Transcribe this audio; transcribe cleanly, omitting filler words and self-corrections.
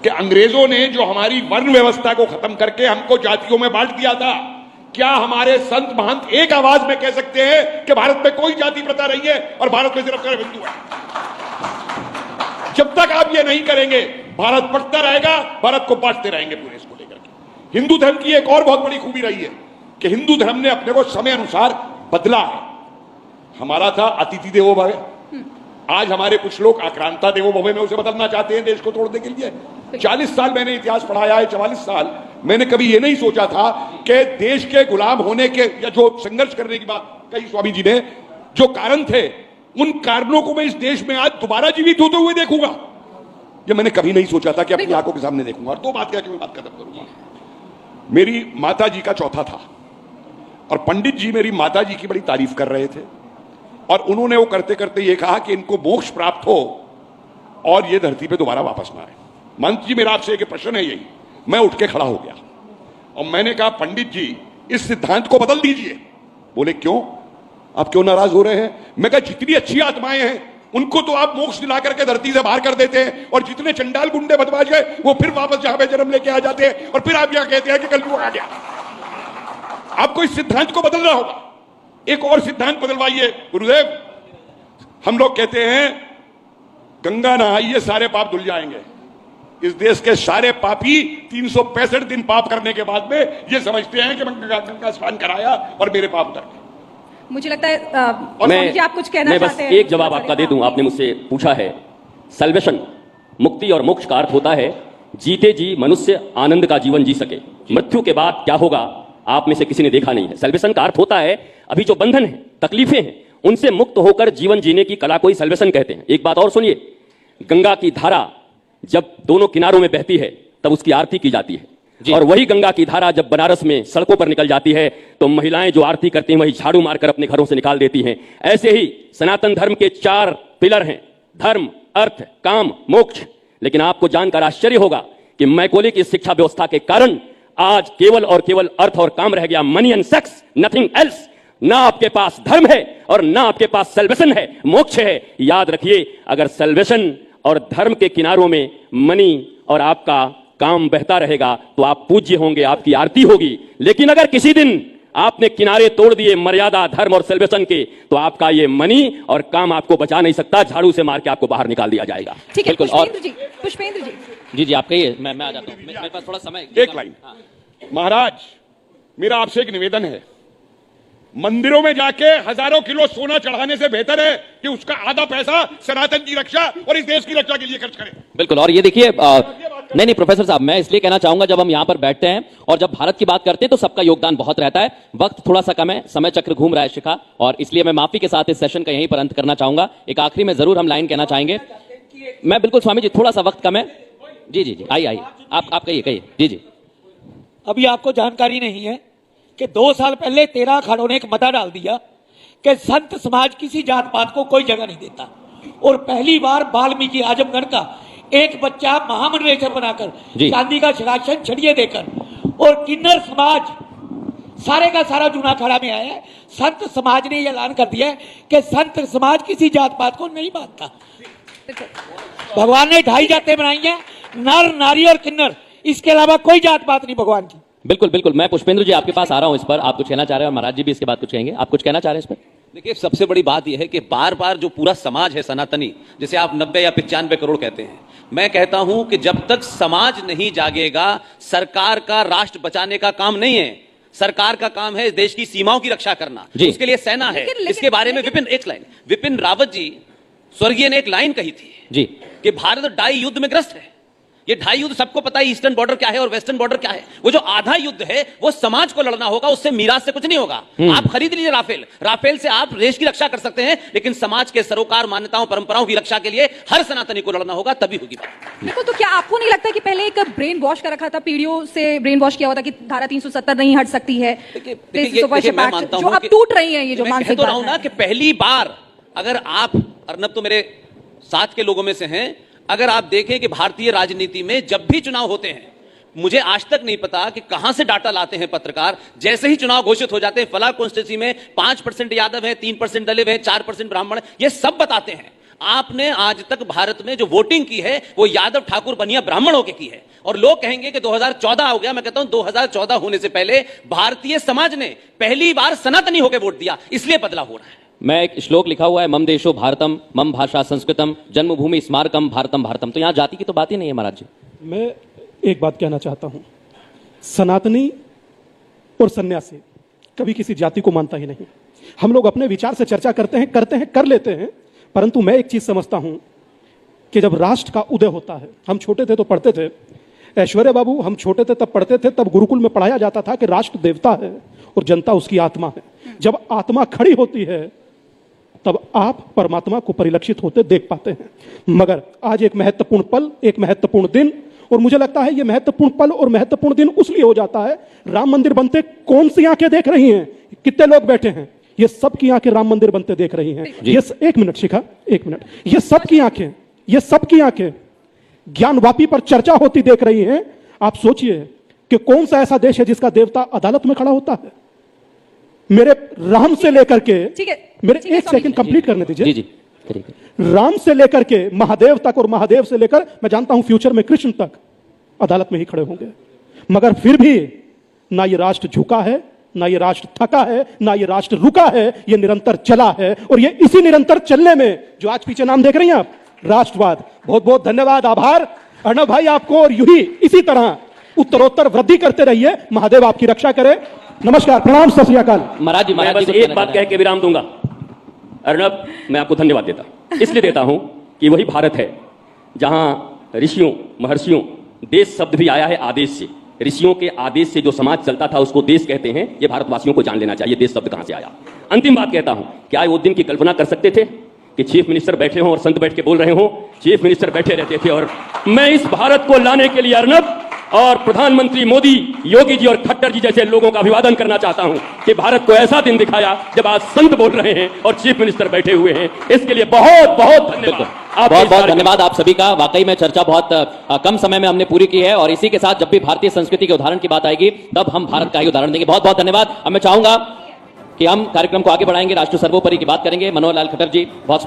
कि अंग्रेजों ने जो हमारी वर्ण व्यवस्था को खत्म करके हमको जातियों में बांट दिया था, क्या हमारे संत महंत एक आवाज में कह सकते हैं कि भारत में कोई जाति प्रथा नहीं है और भारत में सिर्फ हिंदू है? जब तक आप ये नहीं करेंगे, भारत बढ़ता रहेगा, भारत को बांटते रहेंगे पूरे इसको लेकर के। हिंदू धर्म की एक और बहुत बड़ी खूबी रही है कि हिंदू धर्म ने अपने को समय अनुसार बदला है। हमारा था अतिथि देवो भव, आज हमारे कुछ लोग आक्रांता देवो भव में उसे बदलना चाहते हैं देश को तोड़ने के लिए। 40 साल मैंने इतिहास पढ़ाया है, 44 साल मैंने कभी ये नहीं सोचा था कि देश के गुलाम होने के या जो संघर्ष करने की बात कही स्वामी जी ने, जो कारण थे उन कारणों को मैं इस देश में आज दोबारा जीवित होते हुए देखूंगा। ये मैंने कभी नहीं सोचा था कि अपनी आंखों के सामने देखूंगा। और दो बात क्या कि मैं बात खत्म करूंगा। मेरी माता जी का चौथा था और पंडित जी मेरी माता जी की बड़ी तारीफ कर रहे थे और उन्होंने वो करते करते ये कहा कि इनको मोक्ष प्राप्त हो और ये धरती पे दोबारा वापस ना आए। मंत्र जी, मेरा आपसे एक प्रश्न है यही। मैं उठ के खड़ा हो गया और मैंने कहा, पंडित जी इस सिद्धांत को बदल दीजिए। बोले क्यों, आप क्यों नाराज हो रहे हैं? मैं कहा, जितनी अच्छी आत्माएं हैं उनको तो आप मोक्ष दिला करके धरती से बाहर कर देते हैं और जितने चंडाल गुंडे बदमाश हैं वो फिर वापस जहां पे जन्म लेके आ जाते हैं और फिर आप यहां कहते हैं कि कलयुग आ गया। आपको इस सिद्धांत को बदलना होगा, एक और सिद्धांत बदलवाइए। गुरुदेव, हम लोग कहते हैं गंगा नहाइए सारे पाप धुल जाएंगे। इस देश के सारे पापी 365 दिन पाप करने के बाद में ये समझते हैं कि मैं गंगा स्नान कराया और मेरे पाप उतर गए। मुझे लगता है आप कुछ कहना चाहते हैं। एक जवाब आपका दे दूं। आपने मुझसे पूछा है, सल्वेशन, मुक्ति और मोक्ष का अर्थ होता है जीते जी मनुष्य आनंद का जीवन जी सके। मृत्यु के बाद क्या होगा आप में से किसी ने देखा नहीं है। सल्वेशन का अर्थ होता है अभी जो बंधन है, तकलीफें हैं, उनसे मुक्त होकर जीवन जीने की कला को ही सल्वेशन कहते हैं। एक बात और सुनिए, गंगा की धारा जब दोनों किनारों में बहती है तब उसकी आरती की जाती है, और वही गंगा की धारा जब बनारस में सड़कों पर निकल जाती है तो महिलाएं जो आरती करती हैं वही झाड़ू मारकर अपने घरों से निकाल देती हैं। ऐसे ही सनातन धर्म के 4 पिलर हैं, धर्म, अर्थ, काम, मोक्ष। लेकिन आपको जानकर आश्चर्य होगा कि मैकोले की शिक्षा व्यवस्था के कारण आज केवल और केवल अर्थ और काम रह गया, money and sex, nothing else. ना आपके पास धर्म है और ना आपके पास सल्वेशन है, मोक्ष है। याद रखिए, अगर सल्वेशन और धर्म के किनारों में मनी और आपका काम बहता रहेगा तो आप पूज्य होंगे, आपकी आरती होगी। लेकिन अगर किसी दिन आपने किनारे तोड़ दिए मर्यादा, धर्म और सल्वेशन के, तो आपका ये मनी और काम आपको बचा नहीं सकता, झाड़ू से मार के आपको बाहर निकाल दिया जाएगा। ठीक है, बिल्कुल। पुष्पेंद्र जी जी आप कहिए, मैं आ जाता हूं, मेरे पास थोड़ा समय। एक लाइन। महाराज, मेरा आपसे एक निवेदन है, मंदिरों में जाके हजारों किलो सोना चढ़ाने से बेहतर है कि उसका आधा पैसा सनातन की रक्षा और इस देश की रक्षा के लिए खर्च करें। बिल्कुल। और ये देखिए, नहीं प्रोफेसर साहब, मैं इसलिए कहना चाहूंगा, जब हम यहां पर बैठते हैं और जब भारत की बात करते हैं तो सबका योगदान बहुत रहता है। वक्त थोड़ा सा कम है, समय चक्र घूम रहा है शिखा, और इसलिए मैं माफी के साथ इस सेशन का यहीं पर अंत करना चाहूंगा। एक आखिरी में जरूर हम लाइन कहना चाहेंगे। मैं बिल्कुल स्वामी जी, थोड़ा सा वक्त कम है। जी आइए आप कहिए। जी अभी आपको जानकारी नहीं है कि 2 साल पहले 13 अखाड़ों ने एक मता डाल दिया कि संत समाज किसी जात पात को कोई जगह नहीं देता, और पहली बार वाल्मीकि आजमगढ़ का एक बच्चा महामंडलेश्वर बनाकर चांदी का सिंहासन छड़िए देकर, और किन्नर समाज सारे का सारा जूना अखाड़ा में आया है। संत समाज ने यह ऐलान कर दिया है कि संत समाज किसी जात पात को नहीं मानता। भगवान ने 2.5 जातें बनाई हैं, नर, नारी और किन्नर, इसके अलावा कोई जात पात नहीं भगवान की। बिल्कुल। मैं पुष्पेंद्र जी आपके पास आ रहा हूं इस पर, आप कुछ कहना चाह रहे हैं और महाराज जी भी इसके बाद कुछ कहेंगे। आप कुछ कहना चाह रहे हैं इस पर? देखिए, सबसे बड़ी बात यह है कि बार बार जो पूरा समाज है सनातनी, जिसे आप 90 या 95 करोड़ कहते हैं, मैं कहता हूं कि जब तक समाज नहीं जागेगा, सरकार का राष्ट्र बचाने का काम नहीं है। सरकार का काम है देश की सीमाओं की रक्षा करना, उसके लिए सेना है। इसके बारे में विपिन रावत जी स्वर्गीय ने एक लाइन कही थी कि भारत डाई युद्ध में ग्रस्त है। ये 2.5 युद्ध सबको पता है, ईस्टर्न बॉर्डर क्या है और वेस्टर्न बॉर्डर क्या है। वो जो आधा युद्ध है वो समाज को लड़ना होगा, उससे मीरास से कुछ नहीं होगा। आप खरीद लीजिए राफेल से आप देश की रक्षा कर सकते हैं, लेकिन समाज के सरोकार, मान्यताओं, परंपराओं की रक्षा के लिए हर सनातनी को लड़ना होगा, तभी होगी बात। देखो, तो क्या आपको नहीं लगता कि पहले एक ब्रेन वॉश कर रखा था, पीढ़ियों से ब्रेन वॉश किया हुआ था कि धारा 370 नहीं हट सकती है, जो अब टूट रही है ये जो मानसिक बात है। कि पहली बार अगर आप, अर्नब तो मेरे साथ के लोगों में से हैं, अगर आप देखें कि भारतीय राजनीति में जब भी चुनाव होते हैं, मुझे आज तक नहीं पता कि कहां से डाटा लाते हैं पत्रकार। जैसे ही चुनाव घोषित हो जाते हैं, फला कॉन्स्टिट्यूंसी में 5% यादव है, 3% दलित है, 4% ब्राह्मण, ये सब बताते हैं। आपने आज तक भारत में जो वोटिंग की है वो यादव ठाकुर बनिया ब्राह्मणों के की है, और लोग कहेंगे कि 2014 हो गया। मैं कहता हूं 2014 होने से पहले भारतीय समाज ने पहली बार सनातनी होकर वोट दिया, इसलिए बदलाव हो रहा है। मैं एक श्लोक लिखा हुआ है, मम देशो भारतम मम भाषा संस्कृतम जन्मभूमि स्मारकम भारतम भारतम, तो यहां जाति की तो बात ही नहीं है महाराज जी। मैं एक बात कहना चाहता हूं, सनातनी और सन्यासी कभी किसी जाति को मानता ही नहीं। हम लोग अपने विचार से चर्चा करते हैं, कर लेते हैं, परंतु मैं एक चीज समझता हूं कि जब राष्ट्र का उदय होता है, हम छोटे थे तो पढ़ते थे, ऐश्वर्या बाबू हम छोटे थे तब पढ़ते थे, तब गुरुकुल में पढ़ाया जाता था कि राष्ट्र देवता है और जनता उसकी आत्मा है। जब आत्मा खड़ी होती है तब आप परमात्मा को परिलक्षित होते देख पाते हैं। मगर आज एक महत्वपूर्ण पल, एक महत्वपूर्ण दिन, और मुझे लगता है ये महत्वपूर्ण पल और महत्वपूर्ण दिन उसलिए हो जाता है, राम मंदिर बनते कौन सी आंखें देख रही हैं, कितने लोग बैठे हैं, ये सब की आंखें राम मंदिर बनते देख रही हैं। ये एक मिनट शिखा, एक मिनट, ये सब की आंखें ज्ञानवापी पर चर्चा होती देख रही हैं। आप सोचिए कि कौन सा ऐसा देश है जिसका देवता अदालत में खड़ा होता है। मेरे राम से लेकर के, मेरे एक सेकंड कंप्लीट करने दीजिए। जी राम से लेकर के महादेव तक, और महादेव से लेकर मैं जानता हूं फ्यूचर में कृष्ण तक अदालत में ही खड़े होंगे। मगर फिर भी ना ये राष्ट्र झुका है, ना ये राष्ट्र थका है, ना ये राष्ट्र रुका है, ये निरंतर चला है। और ये इसी निरंतर चलने में जो आज पीछे नाम देख रही हैं आप, राष्ट्रवाद। बहुत बहुत धन्यवाद, आभार अर्णव भाई आपको, और यूं ही इसी तरह उत्तरोत्तर वृद्धि करते रहिए। महादेव आपकी रक्षा करे। नमस्कार, प्रणाम, सत श्री अकाल। महाराज जी, मैं बस एक बात कह के विराम दूंगा। अर्णव, मैं आपको धन्यवाद देता इसलिए देता हूं कि वही भारत है जहां ऋषियों महर्षियों, देश शब्द भी आया है आदेश से। ऋषियों के आदेश से जो समाज चलता था उसको देश कहते हैं। ये भारतवासियों को जान लेना चाहिए देश शब्द कहां से आया। अंतिम बात कहता हूं, क्या वो दिन की कल्पना कर सकते थे कि चीफ मिनिस्टर बैठे हों और संत बैठ के बोल रहे हों? चीफ मिनिस्टर बैठे रहते थे। और मैं इस भारत को लाने के लिए अर्णव और प्रधानमंत्री मोदी, योगी जी और खट्टर जी जैसे लोगों का अभिवादन करना चाहता हूं कि भारत को ऐसा दिन दिखाया जब आज संत बोल रहे हैं और चीफ मिनिस्टर बैठे हुए हैं। इसके लिए बहुत बहुत धन्यवाद। बहुत बहुत धन्यवाद आप सभी का। वाकई में चर्चा बहुत कम समय में हमने पूरी की है, और इसी के साथ जब भी भारतीय संस्कृति के उदाहरण की बात आएगी तब हम भारत का ही उदाहरण देंगे। बहुत बहुत धन्यवाद। अब मैं चाहूंगा कि हम कार्यक्रम को आगे बढ़ाएंगे, राष्ट्र सर्वोपरि की बात करेंगे। मनोहर लाल खट्टर जी बहुत